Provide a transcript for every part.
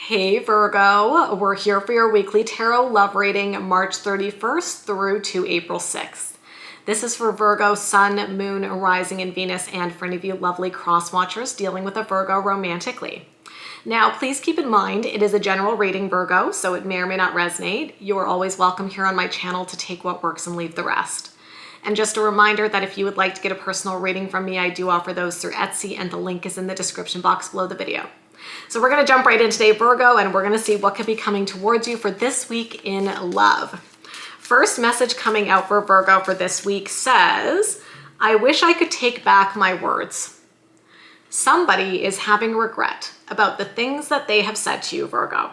Hey Virgo, we're here for your weekly tarot love reading March 31st through to April 6th. This is for Virgo, Sun, Moon, Rising, and Venus, and for any of you lovely cross watchers dealing with a Virgo romantically. Now, please keep in mind, it is a general reading, Virgo, so it may or may not resonate. You are always welcome here on my channel to take what works and leave the rest. And just a reminder that if you would like to get a personal reading from me, I do offer those through Etsy, and the link is in the description box below the video. So we're going to jump right in today, Virgo, and we're going to see what could be coming towards you for this week in love. First message coming out for Virgo for this week says, I wish I could take back my words. Somebody is having regret about the things that they have said to you, Virgo.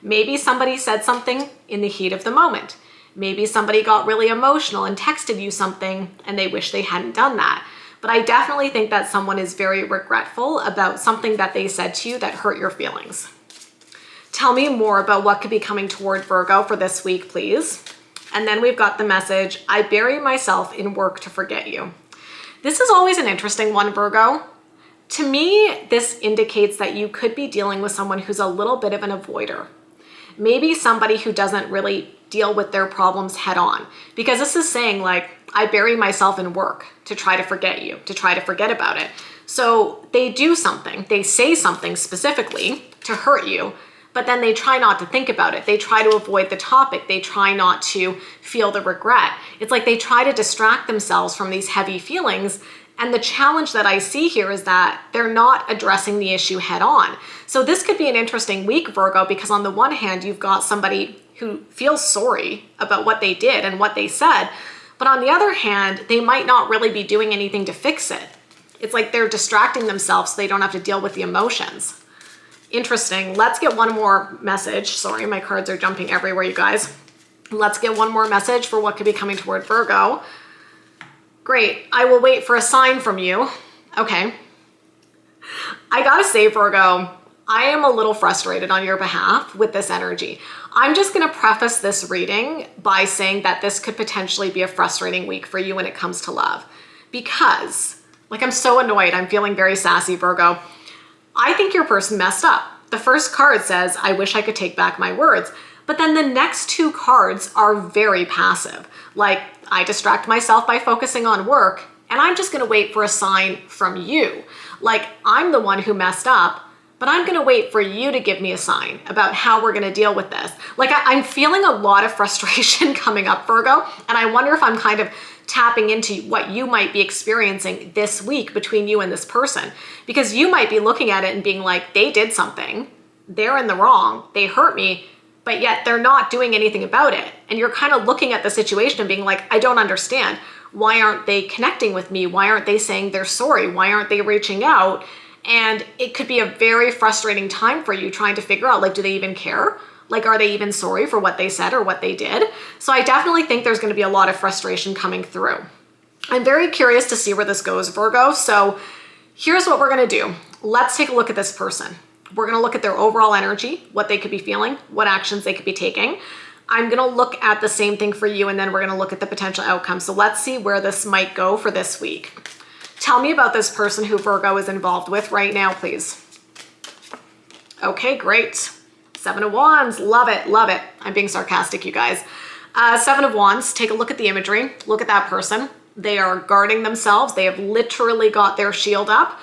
Maybe somebody said something in the heat of the moment. Maybe somebody got really emotional and texted you something and they wish they hadn't done that. But I definitely think that someone is very regretful about something that they said to you that hurt your feelings. Tell me more about what could be coming toward Virgo for this week, please. And then we've got the message, I bury myself in work to forget you. This is always an interesting one, Virgo. To me, this indicates that you could be dealing with someone who's a little bit of an avoider. Maybe somebody who doesn't really deal with their problems head on. Because this is saying like, I bury myself in work to try to forget you, to try to forget about it. So they do something, they say something specifically to hurt you, but then they try not to think about it. They try to avoid the topic. They try not to feel the regret. It's like they try to distract themselves from these heavy feelings. And the challenge that I see here is that they're not addressing the issue head on. So this could be an interesting week, Virgo, because on the one hand, you've got somebody who feels sorry about what they did and what they said. But on the other hand, they might not really be doing anything to fix it. It's like they're distracting themselves so they don't have to deal with the emotions. Interesting. Let's get one more message. Sorry, my cards are jumping everywhere, you guys. Let's get one more message for what could be coming toward Virgo. Great. I will wait for a sign from you. Okay. I gotta say, Virgo, I am a little frustrated on your behalf with this energy. I'm just going to preface this reading by saying that this could potentially be a frustrating week for you when it comes to love. Because, like, I'm so annoyed. I'm feeling very sassy, Virgo. I think your person messed up. The first card says, I wish I could take back my words. But then the next two cards are very passive. Like, I distract myself by focusing on work, and I'm just going to wait for a sign from you. Like, I'm the one who messed up, but I'm going to wait for you to give me a sign about how we're going to deal with this. Like, I'm feeling a lot of frustration coming up, Virgo, and I wonder if I'm kind of tapping into what you might be experiencing this week between you and this person. Because you might be looking at it and being like, they did something, they're in the wrong, they hurt me, but yet they're not doing anything about it. And you're kind of looking at the situation and being like, I don't understand. Why aren't they connecting with me? Why aren't they saying they're sorry? Why aren't they reaching out? And it could be a very frustrating time for you trying to figure out, like, do they even care? Like, are they even sorry for what they said or what they did? So I definitely think there's going to be a lot of frustration coming through. I'm very curious to see where this goes, Virgo. So here's what we're going to do. Let's take a look at this person. We're going to look at their overall energy, what they could be feeling, what actions they could be taking. I'm going to look at the same thing for you, and then we're going to look at the potential outcomes. So let's see where this might go for this week. Tell me about this person who Virgo is involved with right now, please. Okay, great. Seven of Wands, love it, love it. I'm being sarcastic, you guys. Seven of Wands, take a look at the imagery. Look at that person. They are guarding themselves. They have literally got their shield up.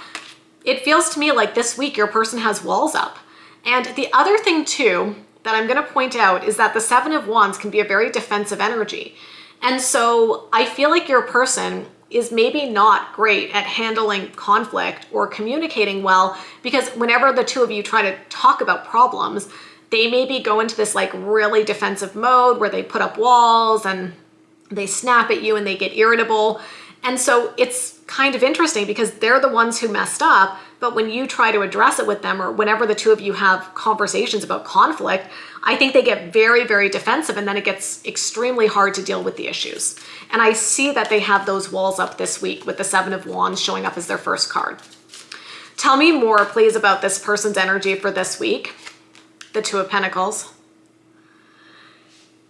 It feels to me like this week your person has walls up. And the other thing too that I'm going to point out is that the Seven of Wands can be a very defensive energy. And so I feel like your person is maybe not great at handling conflict or communicating well, because whenever the two of you try to talk about problems, they maybe go into this like really defensive mode where they put up walls and they snap at you and they get irritable. And so it's kind of interesting because they're the ones who messed up, but when you try to address it with them, or whenever the two of you have conversations about conflict, I think they get very, very defensive, and then it gets extremely hard to deal with the issues. And I see that they have those walls up this week with the Seven of Wands showing up as their first card. Tell me more, please, about this person's energy for this week. The Two of Pentacles.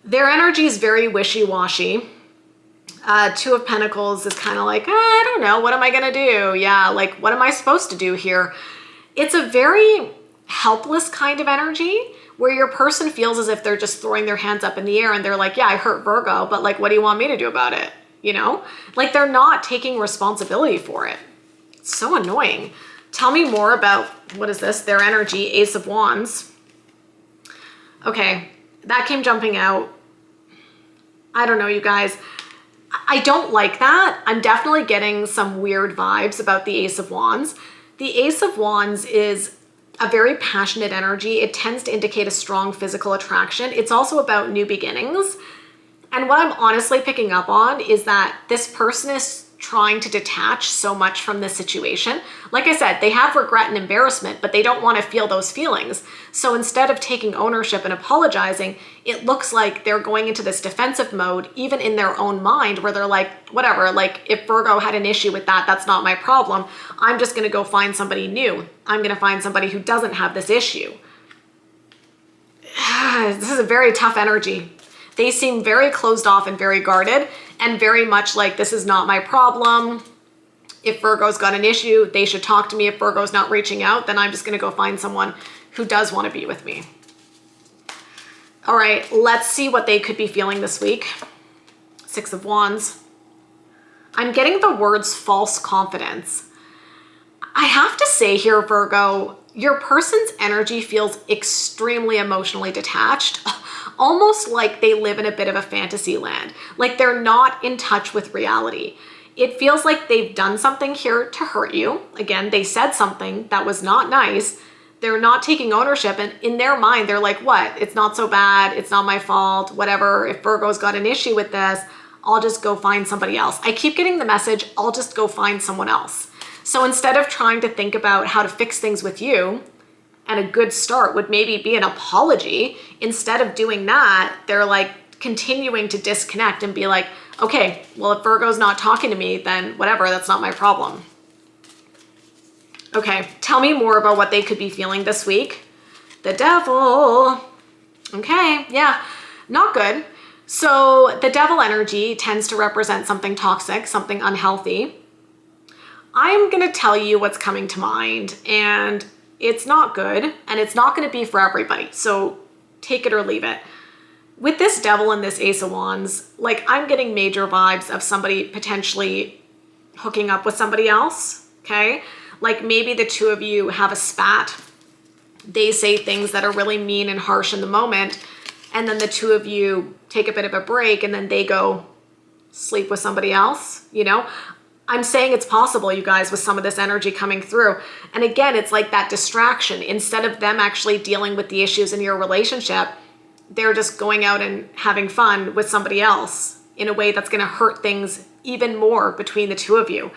Their energy is very wishy-washy. Two of Pentacles is kind of like, I don't know, what am I going to do? Yeah, like, what am I supposed to do here? It's a very helpless kind of energy where your person feels as if they're just throwing their hands up in the air and they're like, yeah, I hurt Virgo, but like, what do you want me to do about it? You know, like they're not taking responsibility for it. It's so annoying. Tell me more about, what is this? Their energy, Ace of Wands. Okay, that came jumping out. I don't know, you guys. I don't like that. I'm definitely getting some weird vibes about the Ace of Wands. The Ace of Wands is a very passionate energy. It tends to indicate a strong physical attraction. It's also about new beginnings. And what I'm honestly picking up on is that this person is trying to detach so much from this situation. Like I said, they have regret and embarrassment, but they don't want to feel those feelings. So instead of taking ownership and apologizing, it looks like they're going into this defensive mode, even in their own mind, where they're like, whatever, like if Virgo had an issue with that, that's not my problem. I'm just going to go find somebody new. I'm going to find somebody who doesn't have this issue. This is a very tough energy. They seem very closed off and very guarded and very much like, this is not my problem. If Virgo's got an issue, they should talk to me. If Virgo's not reaching out, then I'm just going to go find someone who does want to be with me. All right, let's see what they could be feeling this week. Six of Wands. I'm getting the words false confidence. I have to say here, Virgo, your person's energy feels extremely emotionally detached, almost like they live in a bit of a fantasy land, like they're not in touch with reality. It feels like they've done something here to hurt you. Again, they said something that was not nice. They're not taking ownership, and in their mind, they're like, what? It's not so bad. It's not my fault. Whatever. If Virgo's got an issue with this, I'll just go find somebody else. I keep getting the message, I'll just go find someone else. So instead of trying to think about how to fix things with you, and a good start would maybe be an apology, instead of doing that, they're like continuing to disconnect and be like, okay, well, if Virgo's not talking to me, then whatever, that's not my problem. Okay, tell me more about what they could be feeling this week. The Devil. Okay, yeah, not good. So the Devil energy tends to represent something toxic, something unhealthy. I'm going to tell you what's coming to mind, and it's not good, and it's not going to be for everybody. So take it or leave it. With this Devil and this Ace of Wands, like I'm getting major vibes of somebody potentially hooking up with somebody else, okay? Like maybe the two of you have a spat. They say things that are really mean and harsh in the moment, and then the two of you take a bit of a break, and then they go sleep with somebody else, you know? I'm saying it's possible, you guys, with some of this energy coming through. And again, it's like that distraction. Instead of them actually dealing with the issues in your relationship, they're just going out and having fun with somebody else in a way that's going to hurt things even more between the two of you.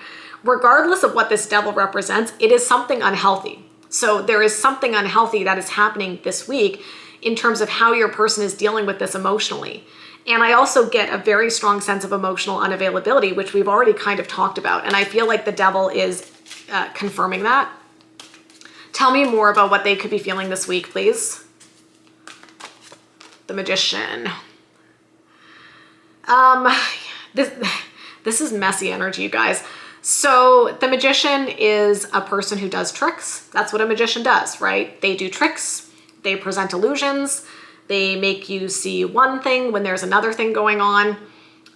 Regardless of what this Devil represents, it is something unhealthy. So there is something unhealthy that is happening this week in terms of how your person is dealing with this emotionally. And I also get a very strong sense of emotional unavailability, which we've already kind of talked about. And I feel like the Devil is confirming that. Tell me more about what they could be feeling this week, please. The Magician. This is messy energy, you guys. So the Magician is a person who does tricks. That's what a magician does, right? They do tricks. They present illusions. They make you see one thing when there's another thing going on.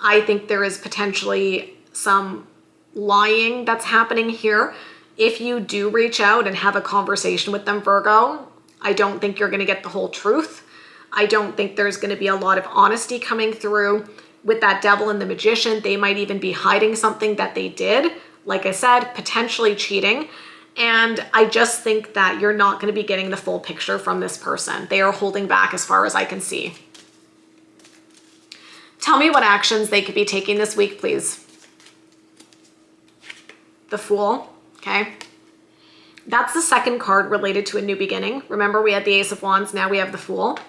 I think there is potentially some lying that's happening here. If you do reach out and have a conversation with them, Virgo, I don't think you're going to get the whole truth. I don't think there's going to be a lot of honesty coming through. With that Devil and the Magician, they might even be hiding something that they did. Like I said, potentially cheating. And I just think that you're not going to be getting the full picture from this person. They are holding back as far as I can see. Tell me what actions they could be taking this week, please. The Fool, okay? That's the second card related to a new beginning. Remember, we had the Ace of Wands, now we have the Fool.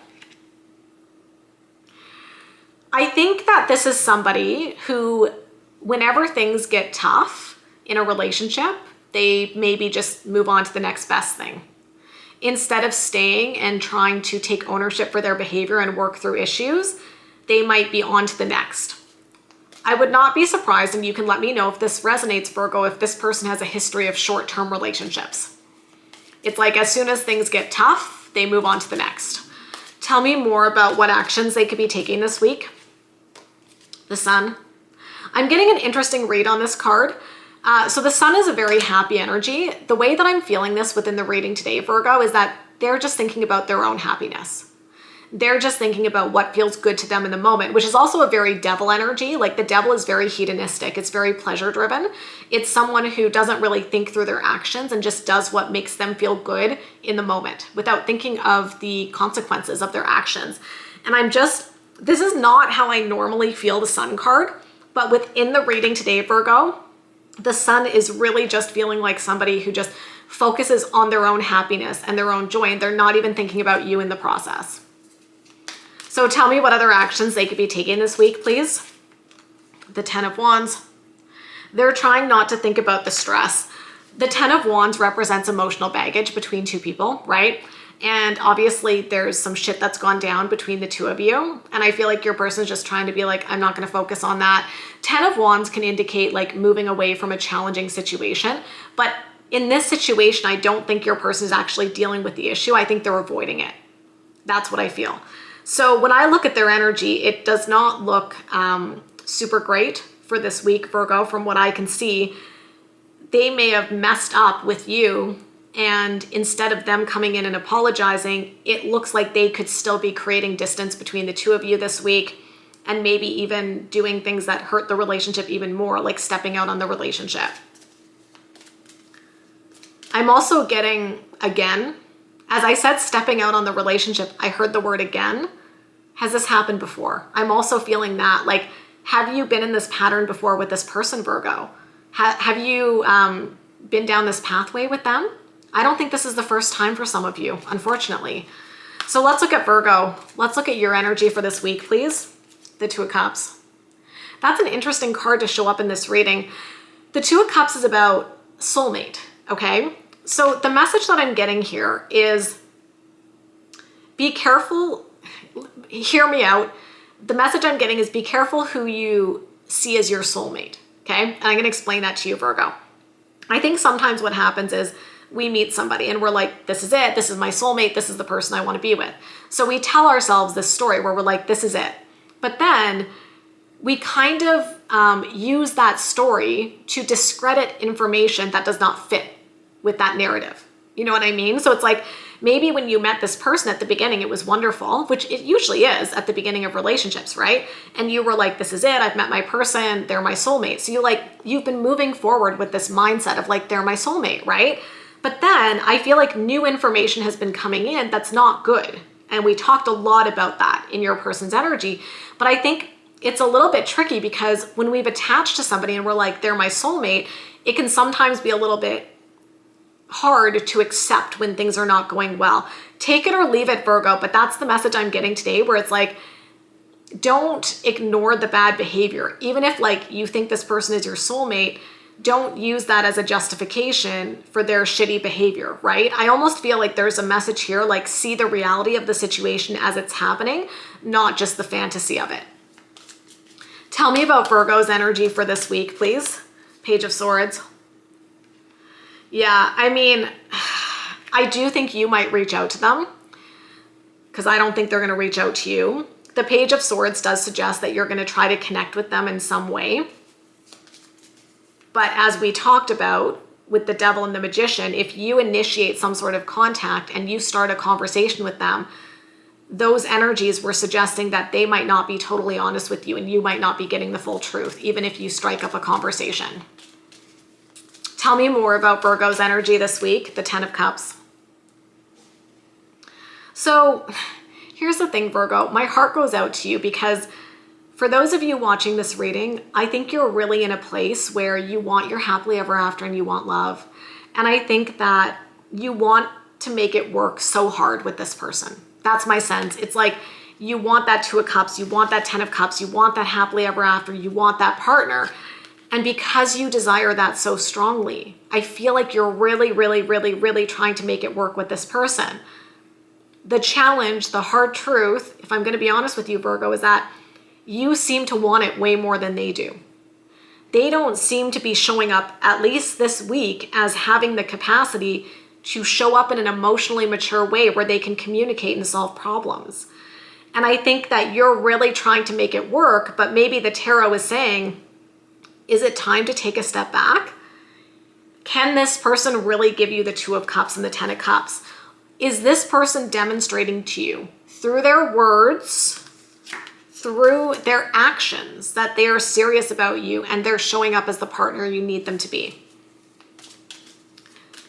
I think that this is somebody who, whenever things get tough in a relationship, they maybe just move on to the next best thing. Instead of staying and trying to take ownership for their behavior and work through issues, they might be on to the next. I would not be surprised, and you can let me know if this resonates, Virgo, if this person has a history of short-term relationships. It's like as soon as things get tough, they move on to the next. Tell me more about what actions they could be taking this week. The Sun. I'm getting an interesting read on this card. So the Sun is a very happy energy. The way that I'm feeling this within the reading today, Virgo, is that they're just thinking about their own happiness. They're just thinking about what feels good to them in the moment, which is also a very devil energy. Like the devil is very hedonistic. It's very pleasure driven. It's someone who doesn't really think through their actions and just does what makes them feel good in the moment without thinking of the consequences of their actions. And this is not how I normally feel the Sun card, but within the reading today, Virgo, the Sun is really just feeling like somebody who just focuses on their own happiness and their own joy, and they're not even thinking about you in the process. So tell me what other actions they could be taking this week, please. The Ten of Wands. They're trying not to think about the stress. The Ten of Wands represents emotional baggage between two people, right? And obviously there's some shit that's gone down between the two of you. And I feel like your person is just trying to be like, I'm not going to focus on that. Ten of Wands can indicate like moving away from a challenging situation. But in this situation, I don't think your person is actually dealing with the issue. I think they're avoiding it. That's what I feel. So when I look at their energy, it does not look super great for this week, Virgo. From what I can see, they may have messed up with you, and instead of them coming in and apologizing, it looks like they could still be creating distance between the two of you this week, and maybe even doing things that hurt the relationship even more, like stepping out on the relationship. I'm also getting, again, as I said, stepping out on the relationship, I heard the word again. Has this happened before? I'm also feeling that, like, have you been in this pattern before with this person, Virgo? Have you been down this pathway with them? I don't think this is the first time for some of you, unfortunately. So let's look at Virgo. Let's look at your energy for this week, please. The Two of Cups. That's an interesting card to show up in this reading. The Two of Cups is about soulmate, okay? So the message that I'm getting here is be careful. Hear me out. The message I'm getting is be careful who you see as your soulmate, okay? And I'm going to explain that to you, Virgo. I think sometimes what happens is we meet somebody and we're like, this is it. This is my soulmate. This is the person I want to be with. So we tell ourselves this story where we're like, this is it. But then we kind of use that story to discredit information that does not fit with that narrative. You know what I mean? So it's like, maybe when you met this person at the beginning, it was wonderful, which it usually is at the beginning of relationships, right? And you were like, this is it. I've met my person. They're my soulmate. So you've been moving forward with this mindset of like, they're my soulmate, right? But then I feel like new information has been coming in that's not good. And we talked a lot about that in your person's energy. But I think it's a little bit tricky because when we've attached to somebody and we're like, they're my soulmate, it can sometimes be a little bit hard to accept when things are not going well. Take it or leave it, Virgo, but that's the message I'm getting today, where it's like, don't ignore the bad behavior. Even if like you think this person is your soulmate, don't use that as a justification for their shitty behavior, right? I almost feel like there's a message here, like see the reality of the situation as it's happening, not just the fantasy of it. Tell me about Virgo's energy for this week, please. Page of Swords. Yeah, I mean, I do think you might reach out to them because I don't think they're going to reach out to you. The Page of Swords does suggest that you're going to try to connect with them in some way. But as we talked about with the Devil and the Magician, if you initiate some sort of contact and you start a conversation with them, those energies were suggesting that they might not be totally honest with you and you might not be getting the full truth, even if you strike up a conversation. Tell me more about Virgo's energy this week, the Ten of Cups. So here's the thing, Virgo. My heart goes out to you because for those of you watching this reading, I think you're really in a place where you want your happily ever after and you want love. And I think that you want to make it work so hard with this person. That's my sense. It's like you want that Two of Cups, you want that Ten of Cups, you want that happily ever after, you want that partner. And because you desire that so strongly, I feel like you're really, really, really, really trying to make it work with this person. The challenge, the hard truth, if I'm going to be honest with you, Virgo, is that you seem to want it way more than they do. They don't seem to be showing up, at least this week, as having the capacity to show up in an emotionally mature way where they can communicate and solve problems. And I think that you're really trying to make it work, but maybe the tarot is saying, is it time to take a step back? Can this person really give you the Two of Cups and the Ten of Cups? Is this person demonstrating to you through their words, through their actions, that they are serious about you and they're showing up as the partner you need them to be?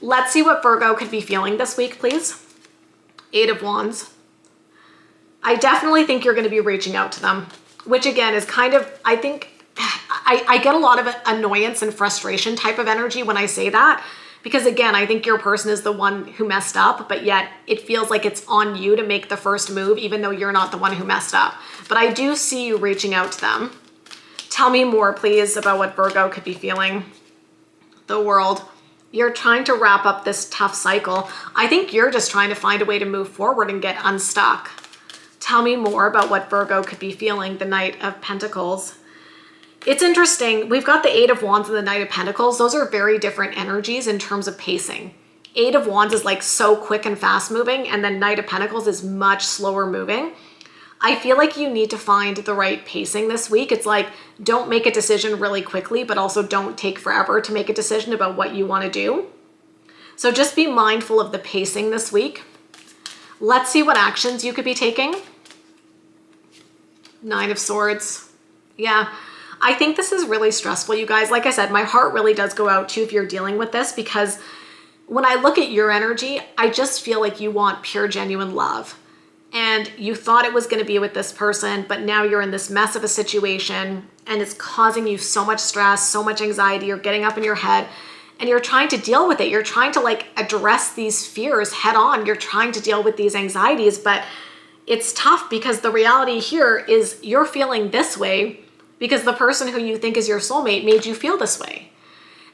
Let's see what Virgo could be feeling this week, please. Eight of Wands. I definitely think you're going to be reaching out to them, which again is kind of, I think, I get a lot of annoyance and frustration type of energy when I say that, because again, I think your person is the one who messed up, but yet it feels like it's on you to make the first move, even though you're not the one who messed up. But I do see you reaching out to them. Tell me more, please, about what Virgo could be feeling. The World. You're trying to wrap up this tough cycle. I think you're just trying to find a way to move forward and get unstuck. Tell me more about what Virgo could be feeling. The Knight of Pentacles. It's interesting. We've got the Eight of Wands and the Knight of Pentacles. Those are very different energies in terms of pacing. Eight of Wands is like so quick and fast moving, and then Knight of Pentacles is much slower moving. I feel like you need to find the right pacing this week. It's like, don't make a decision really quickly, but also don't take forever to make a decision about what you want to do. So just be mindful of the pacing this week. Let's see what actions you could be taking. Nine of Swords. Yeah, I think this is really stressful, you guys. Like I said, my heart really does go out to you if you're dealing with this, because when I look at your energy, I just feel like you want pure, genuine love. And you thought it was going to be with this person, but now you're in this mess of a situation and it's causing you so much stress, so much anxiety. You're getting up in your head and you're trying to deal with it. You're trying to like address these fears head on. You're trying to deal with these anxieties, but it's tough because the reality here is you're feeling this way because the person who you think is your soulmate made you feel this way.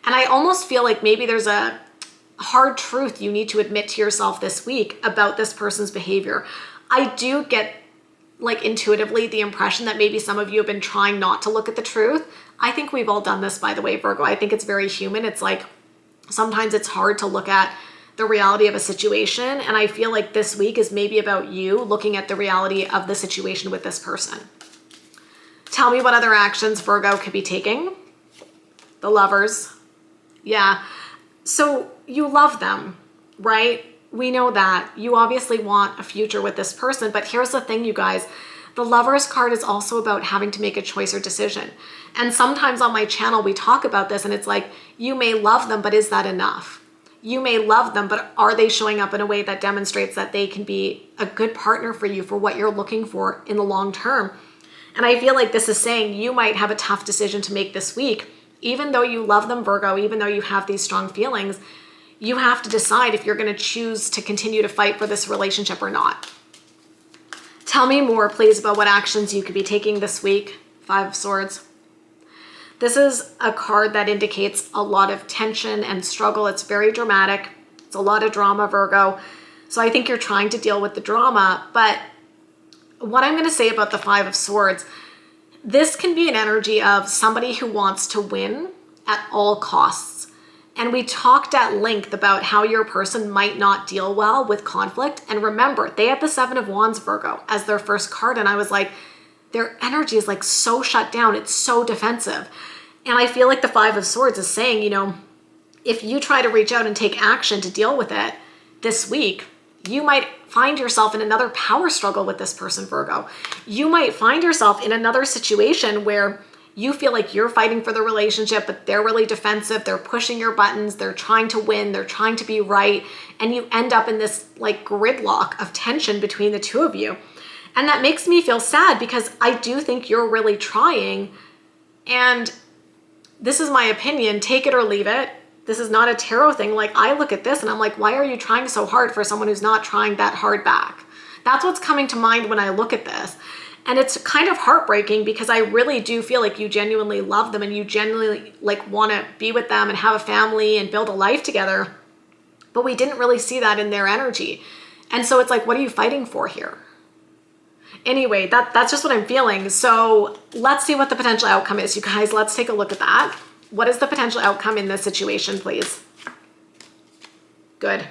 And I almost feel like maybe there's a hard truth you need to admit to yourself this week about this person's behavior. I do get like intuitively the impression that maybe some of you have been trying not to look at the truth. I think we've all done this, by the way, Virgo. I think it's very human. It's like sometimes it's hard to look at the reality of a situation. And I feel like this week is maybe about you looking at the reality of the situation with this person. Tell me what other actions Virgo could be taking. The Lovers. Yeah. So you love them, right? We know that. You obviously want a future with this person, but here's the thing, you guys. The Lovers card is also about having to make a choice or decision. And sometimes on my channel, we talk about this and it's like, you may love them, but is that enough? You may love them, but are they showing up in a way that demonstrates that they can be a good partner for you for what you're looking for in the long term? And I feel like this is saying you might have a tough decision to make this week. Even though you love them, Virgo, even though you have these strong feelings, you have to decide if you're going to choose to continue to fight for this relationship or not. Tell me more, please, about what actions you could be taking this week. Five of Swords. This is a card that indicates a lot of tension and struggle. It's very dramatic. It's a lot of drama, Virgo. So I think you're trying to deal with the drama. But what I'm going to say about the Five of Swords, this can be an energy of somebody who wants to win at all costs. And we talked at length about how your person might not deal well with conflict. And remember, they had the Seven of Wands, Virgo, as their first card. And I was like, their energy is like so shut down. It's so defensive. And I feel like the Five of Swords is saying, you know, if you try to reach out and take action to deal with it this week, you might find yourself in another power struggle with this person, Virgo. You might find yourself in another situation where you feel like you're fighting for the relationship, but they're really defensive. They're pushing your buttons. They're trying to win. They're trying to be right. And you end up in this like gridlock of tension between the two of you. And that makes me feel sad because I do think you're really trying. And this is my opinion. Take it or leave it. This is not a tarot thing. Like I look at this and I'm like, why are you trying so hard for someone who's not trying that hard back? That's what's coming to mind when I look at this. And it's kind of heartbreaking because I really do feel like you genuinely love them and you genuinely like want to be with them and have a family and build a life together. But we didn't really see that in their energy. And so it's like, what are you fighting for here? Anyway, that's just what I'm feeling. So let's see what the potential outcome is, you guys. Let's take a look at that. What is the potential outcome in this situation, please? Good.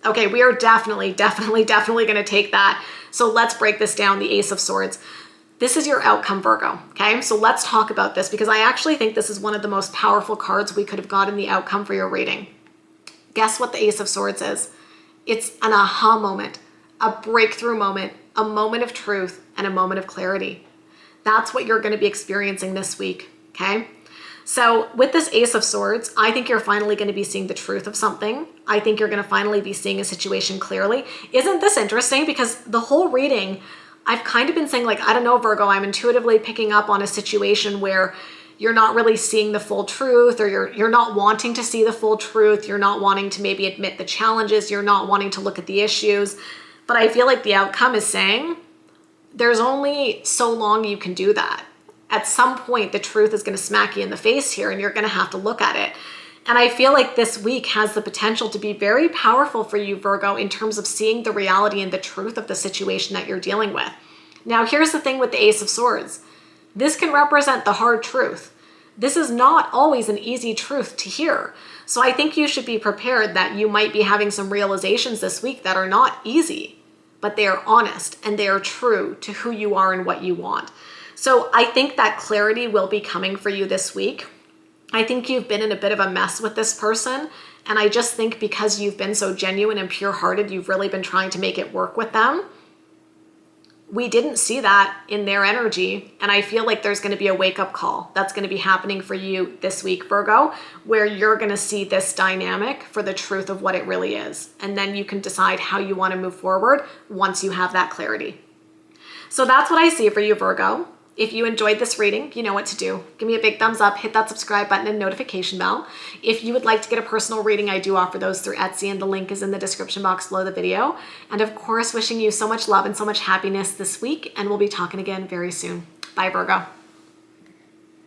Okay, we are definitely going to take that. So let's break this down, the Ace of Swords. This is your outcome, Virgo, okay? So let's talk about this because I actually think this is one of the most powerful cards we could have got in the outcome for your reading. Guess what the Ace of Swords is? It's an aha moment, a breakthrough moment, a moment of truth, and a moment of clarity. That's what you're going to be experiencing this week, okay? So with this Ace of Swords, I think you're finally going to be seeing the truth of something. I think you're going to finally be seeing a situation clearly. Isn't this interesting? Because the whole reading, I've kind of been saying like, I don't know, Virgo, I'm intuitively picking up on a situation where you're not really seeing the full truth, or you're not wanting to see the full truth. You're not wanting to maybe admit the challenges. You're not wanting to look at the issues. But I feel like the outcome is saying there's only so long you can do that. At some point, the truth is going to smack you in the face here, and you're going to have to look at it. And I feel like this week has the potential to be very powerful for you, Virgo, in terms of seeing the reality and the truth of the situation that you're dealing with. Now, here's the thing with the Ace of Swords. This can represent the hard truth. This is not always an easy truth to hear. So I think you should be prepared that you might be having some realizations this week that are not easy, but they are honest and they are true to who you are and what you want. So I think that clarity will be coming for you this week. I think you've been in a bit of a mess with this person. And I just think because you've been so genuine and pure-hearted, you've really been trying to make it work with them. We didn't see that in their energy. And I feel like there's going to be a wake-up call that's going to be happening for you this week, Virgo, where you're going to see this dynamic for the truth of what it really is. And then you can decide how you want to move forward once you have that clarity. So that's what I see for you, Virgo. If you enjoyed this reading, you know what to do. Give me a big thumbs up, hit that subscribe button and notification bell. If you would like to get a personal reading, I do offer those through Etsy, and the link is in the description box below the video. And of course, wishing you so much love and so much happiness this week, and we'll be talking again very soon. Bye, Virgo.